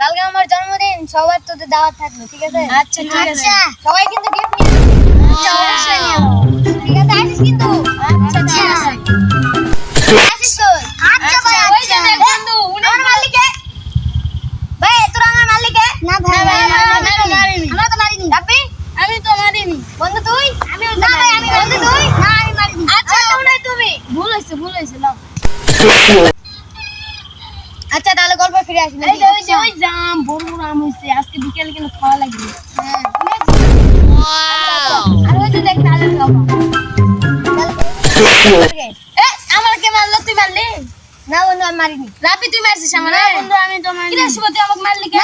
কালকে আমার জন্মদিন, সবার তোদের দাওয়াত থাকলো, ঠিক আছে? আচ্ছা ঠিক আছে। সবাই কিন্তু গিফট নিয়ে আসবে। অবশ্যই নিয়ে আসবো। ঠিক আছে, আসিস কিন্তু। আচ্ছা ঠিক আছে। আসিস তো। আচ্ছা ভাই, ওই যে দেখ বন্ধু, আমার মালিকে ভাই, তোরা আমার মালিকে না ভাই, আমি তো মারিনি। আমরা তো মারিনি। রাব্বি, আমি তো মারিনি। বন্ধু তুই? আমি না ভাই, আমি বন্ধু তুই? না, আমি মারিনি। আচ্ছা তোমরাই তুমি। ভুল হয়েছে নাও। আচ্ছা তাহলে গল্প ফিরে আসি। এই যে ওই জাম বড় বড় আম হইছে, আজকে বিকেলে কিন্তু খাওয়া লাগবে। হ্যাঁ। আর ওই যে দেখ তালের বাবা। এ আমার কে মারলো, তুই মারলি? না বন্ধু, আমি মারিনি। রাবি তুই মারছিস আমারে? না বন্ধু, আমি তো মারিনি। কি রে শুভ, তুই আমাকে মারলি কেন?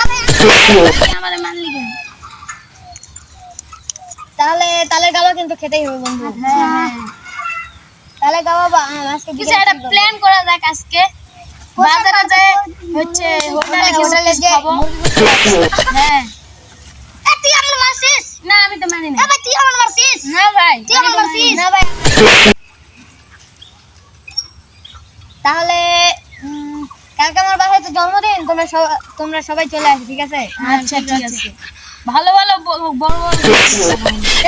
তুই আমারে মারলি কেন? তাহলে তালের গাওয়া কিন্তু খেতেই হবে বন্ধু। হ্যাঁ। তাহলে গাওয়া আজকে কিছু একটা প্ল্যান করা যাক আজকে। বাজারে যায় হচ্ছে হোটেলে কিছু খাবো। হ্যাঁ। এ তুই আমার মারছিস? না আমি তো মানি না। এ ভাই, তুই আমার মারছিস? না ভাই, তুই আমার মারছিস? না ভাই। তাহলে কালকে আমার বাসায় তো জন্মদিন, তোমরা সবাই চলে আসো, ঠিক আছে? আচ্ছা ঠিক আছে। ভালো ভালো বড় বড়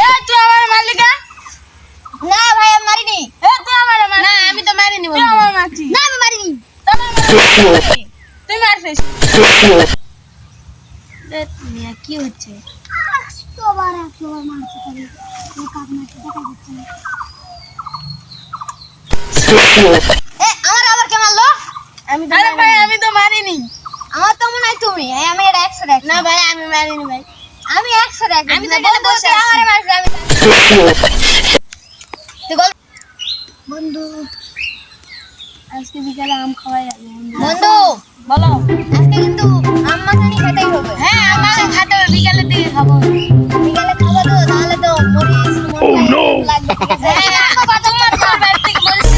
এ তুই আমার মারলি কেন? না ভাই, আমি মারিনি। এ তুই আমারে মার। না আমি তো মারিনি বন্ধু। তুই আমার মারছিস। না, আমি মারিনি। তুই মারছিস। মিয়া কি হচ্ছে? এ আমার আবার কে মারলো? আমি তো আরে ভাই আমি তো মারিনি। আমার তো মনে হয় তুমি। আমি এটা 100 দেখ। না ভাই আমি মারিনি ভাই। আমি 100 দেখ। আমি তো এখানে বসে আছি। আমারে মারছিস, আমি তুই গল্প বন্ধু আজকে বিকালে আম খাওয়াই যাবে বন্ধু, বলো। আজকে কিন্তু আম মাখানি খেতেই হবে। হ্যাঁ আমাকে খেতে হবে, বিকালের দিকে খাবো। বিকালে খাবো তো, তাহলে তো মরিচ লাগবে, ঠিক আছে? হ্যাঁ তোমার বাড়ি থেকে বলিস।